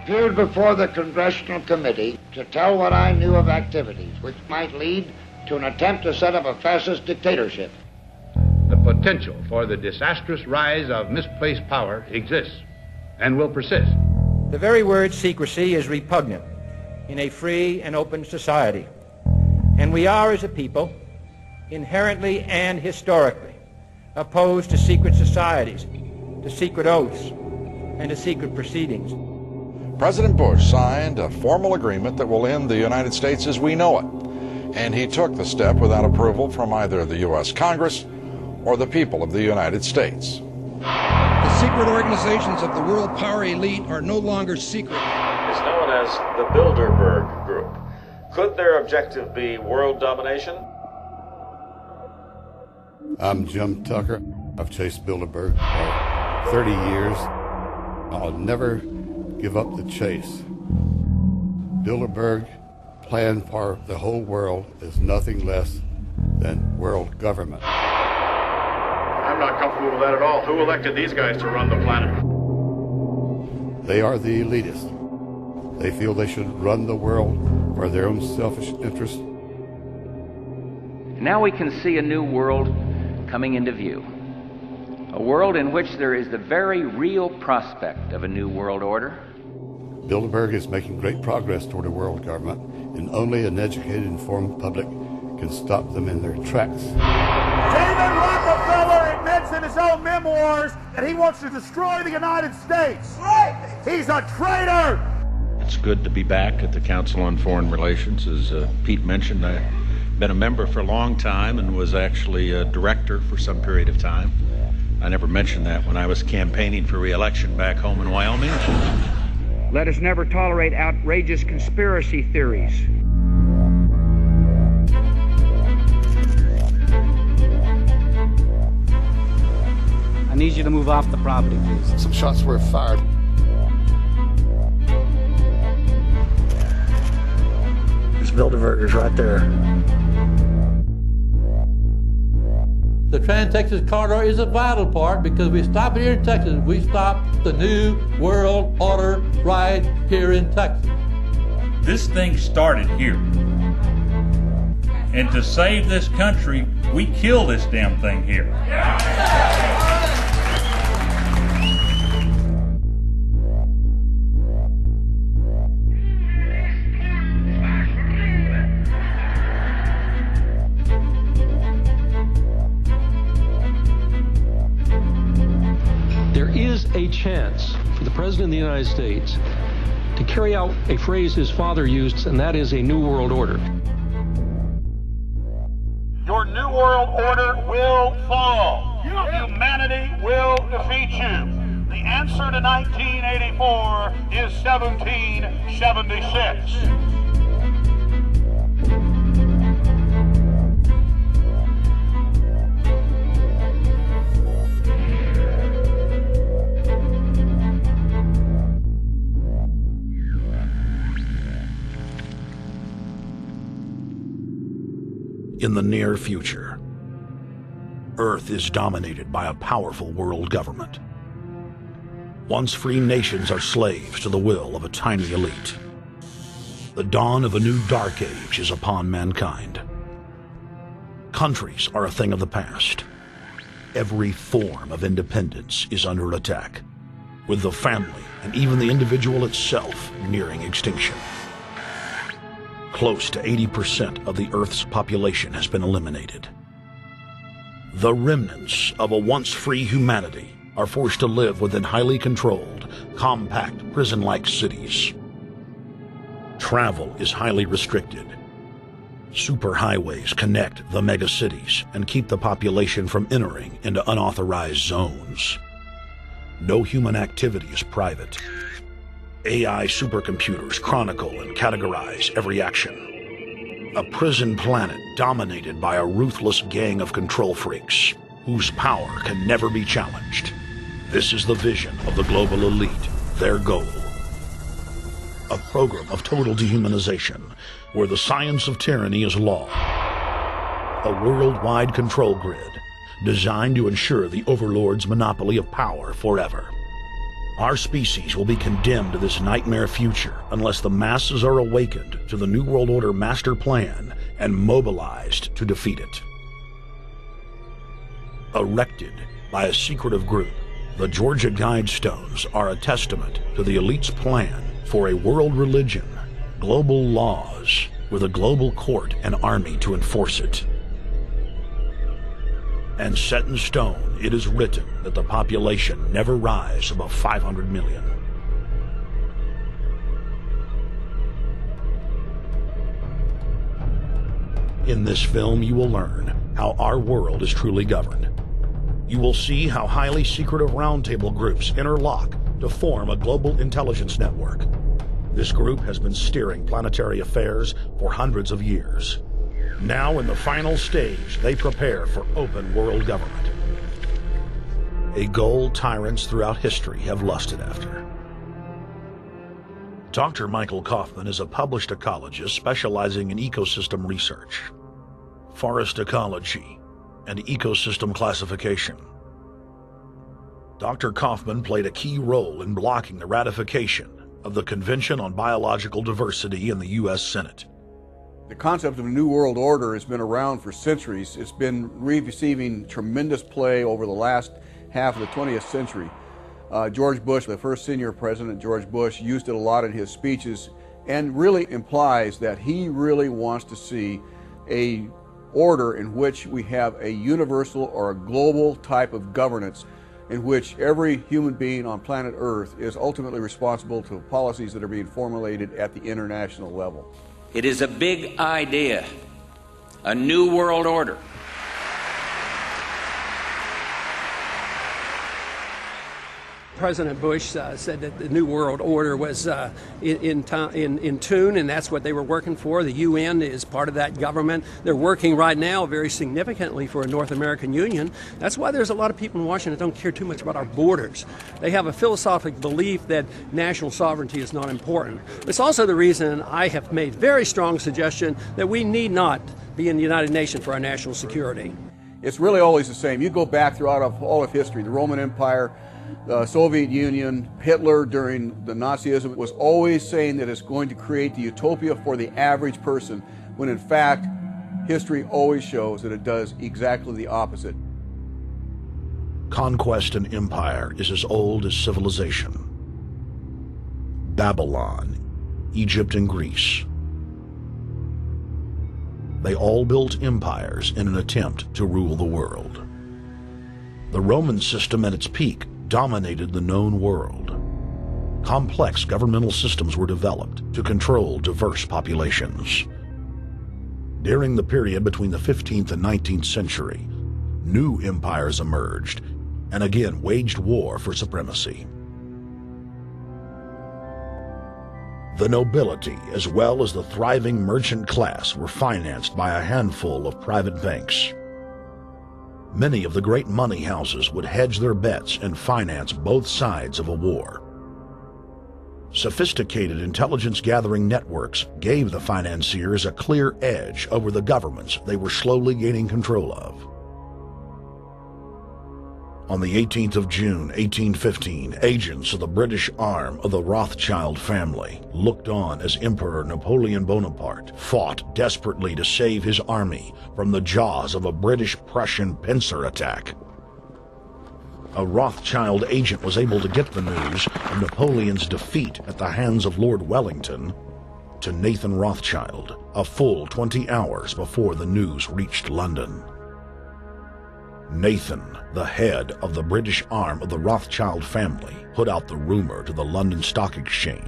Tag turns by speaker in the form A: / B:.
A: appeared before the Congressional Committee to tell what I knew of activities which might lead to an attempt to set up a fascist dictatorship.
B: The potential for the disastrous rise of misplaced power exists and will persist.
C: The very word secrecy is repugnant in a free and open society. And we are, as a people, inherently and historically opposed to secret societies, to secret oaths, and to secret proceedings.
D: President Bush signed a formal agreement that will end the United States as we know it. And he took the step without approval from either the U.S. Congress or the people of the United States.
E: The secret organizations of the world power elite are no longer secret.
F: It's known as the Bilderberg Group. Could their objective be world domination?
G: I'm Jim Tucker. I've chased Bilderberg for 30 years. I'll never give up the chase. Bilderberg plan for the whole world is nothing less than world government.
H: I'm not comfortable with that at all. Who elected these guys to run the planet?
G: They are the elitists. They feel they should run the world for their own selfish interests.
I: Now we can see a new world coming into view. A world in which there is the very real prospect of a new world order.
G: Bilderberg is making great progress toward a world government, and only an educated, informed public can stop them in their tracks.
J: David Rockefeller admits in his own memoirs that he wants to destroy the United States. Right. He's a traitor.
K: It's good to be back at the Council on Foreign Relations. As Pete mentioned, I've been a member for a long time and was actually a director for some period of time. I never mentioned that when I was campaigning for re-election back home in Wyoming.
C: Let us never tolerate outrageous conspiracy theories.
L: I need you to move off the property, please.
G: Some shots were fired.
M: There's Bilderbergers right there.
N: The Trans-Texas Corridor is a vital part because we stop it here in Texas. We stop the New World Order right here in Texas.
O: This thing started here. And to save this country, we kill this damn thing here.
P: A chance for the President of the United States to carry out a phrase his father used, and that is a New World Order.
J: Your New World Order will fall. Humanity will defeat you. The answer to 1984 is 1776.
Q: In the near future, Earth is dominated by a powerful world government. Once free nations are slaves to the will of a tiny elite. The dawn of a new dark age is upon mankind. Countries are a thing of the past. Every form of independence is under attack, with the family and even the individual itself nearing extinction. Close to 80% of the Earth's population has been eliminated. The remnants of a once-free humanity are forced to live within highly controlled, compact, prison-like cities. Travel is highly restricted. Superhighways connect the megacities and keep the population from entering into unauthorized zones. No human activity is private. AI supercomputers chronicle and categorize every action. A prison planet dominated by a ruthless gang of control freaks, whose power can never be challenged. This is the vision of the global elite, their goal. A program of total dehumanization, where the science of tyranny is law. A worldwide control grid, designed to ensure the overlord's monopoly of power forever. Our species will be condemned to this nightmare future unless the masses are awakened to the New World Order master plan and mobilized to defeat it. Erected by a secretive group, the Georgia Guidestones are a testament to the elite's plan for a world religion, global laws, with a global court and army to enforce it. And set in stone, it is written that the population never rise above 500 million. In this film, you will learn how our world is truly governed. You will see how highly secretive roundtable groups interlock to form a global intelligence network. This group has been steering planetary affairs for hundreds of years. Now, in the final stage, they prepare for open world government, a goal tyrants throughout history have lusted after. Dr. Michael Kaufman is a published ecologist specializing in ecosystem research, forest ecology, and ecosystem classification. Dr. Kaufman played a key role in blocking the ratification of the Convention on Biological Diversity in the U.S. Senate.
R: The concept of a New World Order has been around for centuries. It's been receiving tremendous play over the last half of the 20th century. George Bush, the first senior president, George Bush, used it a lot in his speeches and really implies that he really wants to see a order in which we have a universal or a global type of governance in which every human being on planet Earth is ultimately responsible to policies that are being formulated at the international level.
I: It is a big idea, a new world order.
L: President Bush said that the New World Order was in tune, and that's what they were working for. The UN is part of that government. They're working right now very significantly for a North American Union. That's why there's a lot of people in Washington that don't care too much about our borders. They have a philosophic belief that national sovereignty is not important. It's also the reason I have made very strong suggestion that we need not be in the United Nations for our national security.
R: It's really always the same. You go back throughout all of history, the Roman Empire, the Soviet Union, Hitler during the Nazism was always saying that it's going to create the utopia for the average person, when in fact, history always shows that it does exactly the opposite.
Q: Conquest and empire is as old as civilization. Babylon, Egypt, and Greece. They all built empires in an attempt to rule the world. The Roman system at its peak dominated the known world. Complex governmental systems were developed to control diverse populations. During the period between the 15th and 19th century, new empires emerged and again waged war for supremacy. The nobility, as well as the thriving merchant class, were financed by a handful of private banks. Many of the great money houses would hedge their bets and finance both sides of a war. Sophisticated intelligence-gathering networks gave the financiers a clear edge over the governments they were slowly gaining control of. On the 18th of June, 1815, agents of the British arm of the Rothschild family looked on as Emperor Napoleon Bonaparte fought desperately to save his army from the jaws of a British-Prussian pincer attack. A Rothschild agent was able to get the news of Napoleon's defeat at the hands of Lord Wellington to Nathan Rothschild, a full 20 hours before the news reached London. Nathan, the head of the British arm of the Rothschild family, put out the rumor to the London Stock Exchange.